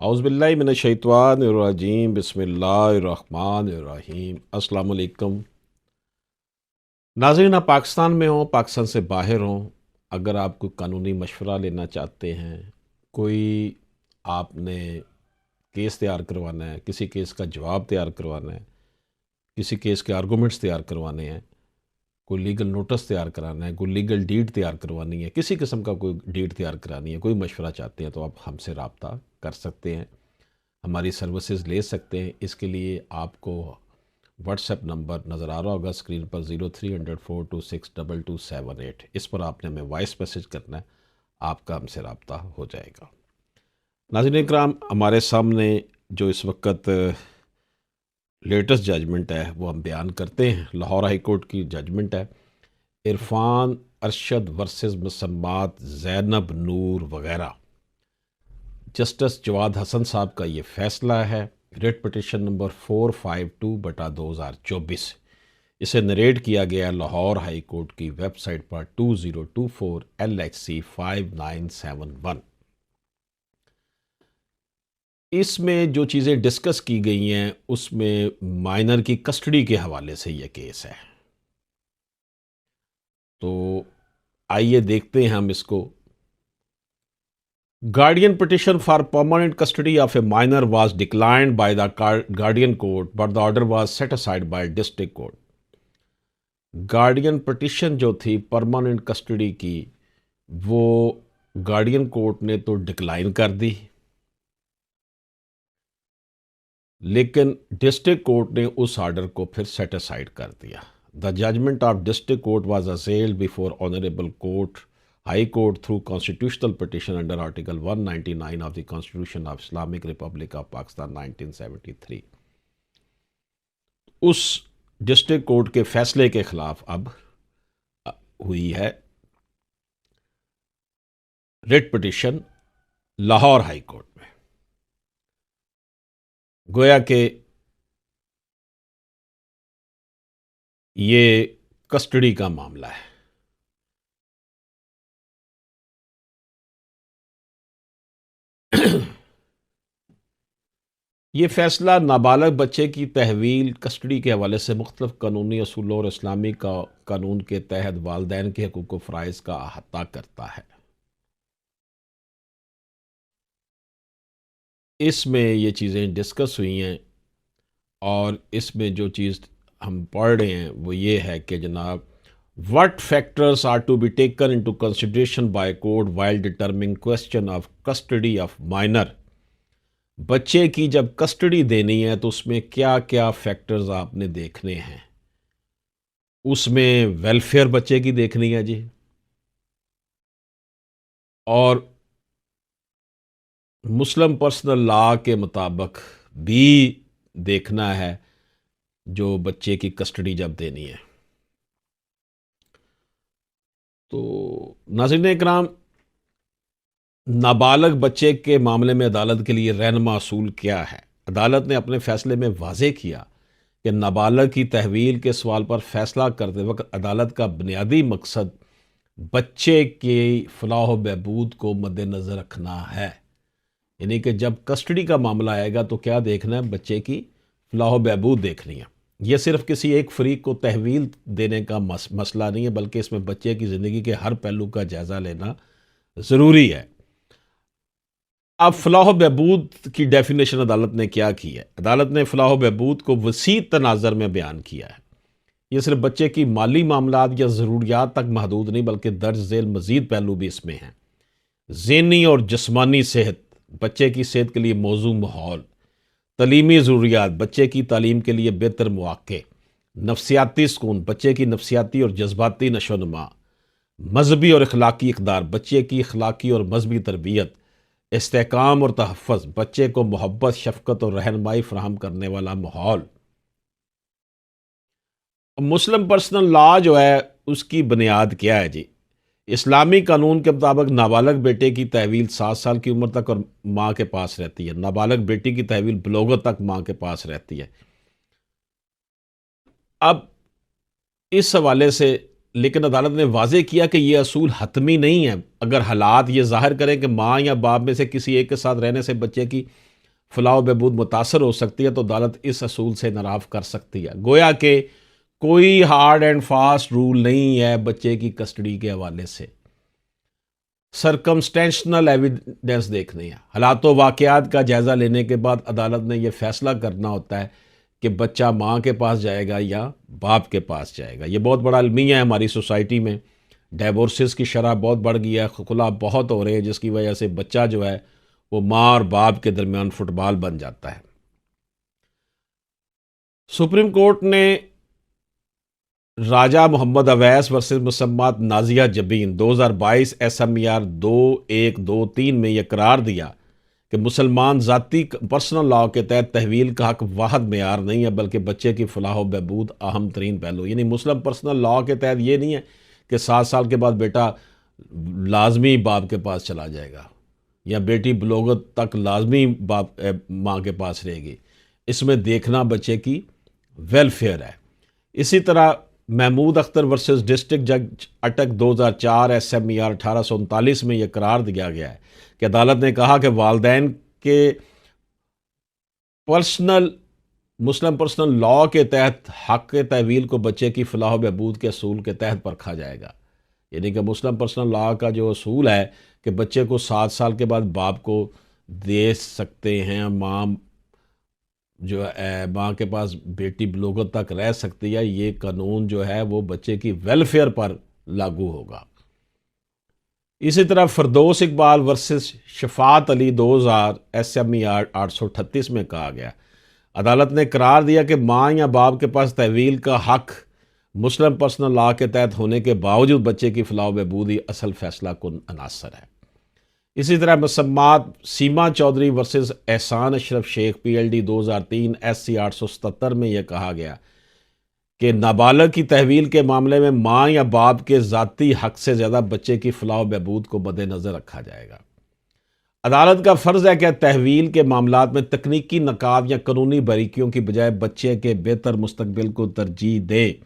औज़ुबिल्लाहि मिनश्शैतानिर्रजीम बिस्मिल्लाहिर्रहमानिर्रहीम। अस्सलाम वालेकुम। नाज़रीन, आप पाकिस्तान में हों, पाकिस्तान से बाहर हों, अगर आप कोई कानूनी मशवरा लेना चाहते हैं, कोई आपने केस तैयार करवाना है, किसी केस का जवाब तैयार करवाना है, किसी केस के आर्गूमेंट्स तैयार करवाने हैं, कोई लीगल नोटिस तैयार कराना है, कोई लीगल डीड तैयार करवानी है, किसी किस्म का कोई डीड तैयार करानी है, कोई मशवरा चाहते हैं तो आप हमसे रब्ता कर सकते हैं, हमारी सर्विसेज ले सकते हैं। इसके लिए आपको व्हाट्सएप नंबर नज़र आ रहा होगा स्क्रीन पर 0300 426 2278। इस पर आपने हमें वॉइस मैसेज करना है, आपका हमसे रब्ता हो जाएगा। नाज़रीन इकराम, हमारे सामने जो इस वक्त लेटेस्ट जजमेंट है वो हम बयान करते हैं। लाहौर हाई कोर्ट की जजमेंट है, इरफान अरशद वर्सेस मुसम्मात ज़ैनब नूर वगैरह। जस्टिस जवाद हसन साहब का ये फैसला है। Writ petition number 452/2024। इसे नरेट किया गया लाहौर हाई कोर्ट की वेबसाइट पर 2024 LHC 5971। इसमें जो चीज़ें डिस्कस की गई हैं उसमें माइनर की कस्टडी के हवाले से ये केस है। तो आइए देखते हैं हम इसको। Guardian petition for permanent custody of a minor was declined by the Guardian court, but the order was set aside by district court. Guardian petition जो थी परमानेंट कस्टडी की, वो गार्डियन कोर्ट ने तो डिक्लाइन कर दी, लेकिन डिस्ट्रिक्ट कोर्ट ने उस ऑर्डर को फिर सेट असाइड कर दिया। The judgment of district court was assailed before honourable court High Court through constitutional petition under Article 199 of the Constitution of Islamic Republic of Pakistan 1973। उस district court के फैसले के खिलाफ अब हुई है writ petition Lahore high court में। गोया के ये कस्टडी का मामला है। ये फैसला नाबालग बच्चे की तहवील कस्टडी के हवाले से मुख्तलिफ कानूनी असूलों और इस्लामी कानून के तहत वालदैन के हकूक़ व फ़राइज़ का अहाता करता है। इसमें ये चीज़ें डिस्कस हुई हैं और इसमें जो चीज़ हम पढ़ रहे हैं वो ये है कि जनाब, what factors are to be taken into consideration by court while determining question of custody of minor। बच्चे की जब कस्टडी देनी है तो उसमें क्या क्या फैक्टर्स आपने देखने हैं। उसमें वेलफेयर बच्चे की देखनी है जी, और मुस्लिम पर्सनल लॉ के मुताबिक भी देखना है जो बच्चे की कस्टडी जब देनी है। तो नाज़रीन इकराम, नाबालग बच्चे के मामले में अदालत के लिए रहनुमा असूल क्या है। अदालत ने अपने फैसले में वाज़ेह किया कि नाबालग की तहवील के सवाल पर फैसला करते वक्त अदालत का बुनियादी मकसद बच्चे की फलाह बहबूद को मद्देनज़र रखना है। यानी कि जब कस्टडी का मामला आएगा तो क्या देखना है, बच्चे की फलाह बहबूद देखनी है। यह सिर्फ किसी एक फरीक को तहवील देने का मसला नहीं है, बल्कि इसमें बच्चे की ज़िंदगी के हर पहलू का जायज़ा लेना ज़रूरी है। अब फलाह बहबूद की डेफिनेशन अदालत ने क्या की है। अदालत ने फलाह बहबूद को वसी तनाज़र में बयान किया है। यह सिर्फ बच्चे की माली मामलात या ज़रूरियात तक महदूद नहीं, बल्कि दर्ज झेल मज़ीद पहलू भी इसमें हैं। ज़हनी और जिस्मानी सेहत, बच्चे की सेहत के लिए मौजू माहौल, तलीमी ज़रूरियात, बच्चे की तालीम के लिए बेहतर मौक़े, नफसियाती सुकून, बच्चे की नफसियाती और जज्बाती नशोनुमा, मजहबी और अखलाकी इक़दार, बच्चे की अखलाकी और मजहबी तरबियत, इस्तेहकाम और तहफ़्फ़ुज़, बच्चे को मोहब्बत, शफ़क़त और रहनुमाई फ़राहम करने वाला माहौल। मुस्लिम पर्सनल लॉ जो है उसकी बुनियाद क्या है जी। इस्लामी कानून के मुताबिक नाबालग बेटे की तहवील 7 साल की उम्र तक और माँ के पास रहती है। नाबालग बेटी की तहवील बलोगत तक माँ के पास रहती है। अब इस हवाले से लेकिन अदालत ने वाज़ेह किया कि यह असूल हतमी नहीं है। अगर हालात ये ज़ाहिर करें कि माँ या बाप में से किसी एक के साथ रहने से बच्चे की फलाह व बहबूद मुतासर हो सकती है तो अदालत इस असूल से इनराफ कर सकती है। गोया कि कोई हार्ड एंड फास्ट रूल नहीं है बच्चे की कस्टडी के हवाले से। सरकमस्टेंशनल एविडेंस देखनी है, हालात वाक़यात का जायज़ा लेने के बाद अदालत ने यह फ़ैसला करना होता है कि बच्चा माँ के पास जाएगा या बाप के पास जाएगा। ये बहुत बड़ा अलमिया है हमारी सोसाइटी में। डाइवोर्सेस की शरह बहुत बढ़ गई है, खुला बहुत हो रहे हैं, जिसकी वजह से बच्चा जो है वो माँ और बाप के दरमियान फुटबॉल बन जाता है। सुप्रीम कोर्ट ने राजा मोहम्मद अवैस वर्सेस मुसम्मत नाजिया जबीन 2022 SMER 2123 में यह करार दिया कि मुसलमान ज़ाती पर्सनल लॉ के तहत तहवील का हक वाहद मेयार नहीं है बल्कि बच्चे की फलाह व बहबूद अहम तरीन पहलू। यानी मुस्लिम पर्सनल लॉ के तहत ये नहीं है कि 7 साल के बाद बेटा लाजमी बाप के पास चला जाएगा या बेटी बलोगत तक लाजमी बाप माँ के पास रहेगी। इसमें देखना बच्चे की वेलफेयर है। इसी तरह महमूद अख्तर वर्सेस डिस्ट्रिक्ट जज अटक 2004 SMER 1839 में यह करार दिया गया है कि अदालत ने कहा कि वालदैन के मुस्लिम पर्सनल लॉ के तहत हक़ तहवील को बच्चे की फलाह बहबूद के असूल के तहत परखा जाएगा। यानी कि मुस्लिम पर्सनल लॉ का जो असूल है कि बच्चे को 7 साल के बाद बाप को दे सकते हैं, माँ जो है माँ के पास बेटी बलोगत तक रह सकती है, ये कानून जो है वो बच्चे की वेलफेयर पर लागू होगा। इसी तरह फरदौस इकबाल वर्सेस शफात अली 2000 SMER 838 में कहा गया, अदालत ने करार दिया कि माँ या बाप के पास तहवील का हक मुस्लिम पर्सनल लॉ के तहत होने के बावजूद बच्चे की फलाह बहबूद ही असल फैसला कुन अनासर है। इसी तरह मुसम्मत सीमा चौधरी वर्सेस एहसान अशरफ शेख PLD 2003 SC 877 में यह कहा गया कि नाबालग की तहवील के मामले में माँ या बाप के ज़ाती हक से ज़्यादा बच्चे की फलाह बहबूद को मद्देनज़र रखा जाएगा। अदालत का फ़र्ज़ है कि तहवील के मामलात में तकनीकी नकाब या कानूनी बारीकियों की बजाय बच्चे के बेहतर मुस्तकबिल को तरजीह दे।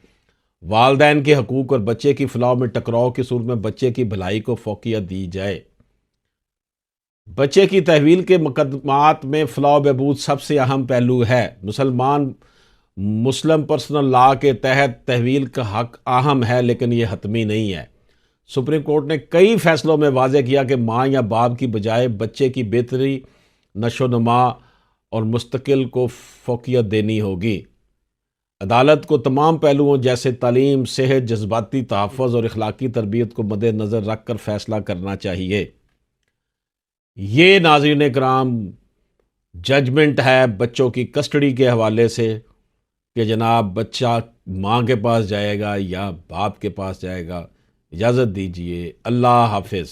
वालदैन के हकूक़ और बच्चे की फलाह में टकराव की सूरत में बच्चे की भलाई को फ़ौक़ियत दी जाए। बच्चे की तहवील के मुकदमात में फलाह बहबूद सबसे अहम पहलू है। मुस्लिम पर्सनल लॉ के तहत तहवील का हक अहम है लेकिन यह हतमी नहीं है। सुप्रीम कोर्ट ने कई फैसलों में वाज़े किया कि माँ या बाप की बजाय बच्चे की बेहतरी, नशोनुमा और मुस्तकिल को फ़ौक़ियत देनी होगी। अदालत को तमाम पहलुओं जैसे तालीम, सेहत, जज्बाती तहफ़्फ़ुज़ और अखलाकी तरबियत को मद्देनज़र रख कर फैसला करना चाहिए। ये नाज़रीन कराम जजमेंट है बच्चों की कस्टडी के हवाले से कि जनाब बच्चा माँ के पास जाएगा या बाप के पास जाएगा। इजाज़त दीजिए, अल्लाह हाफ़िज़।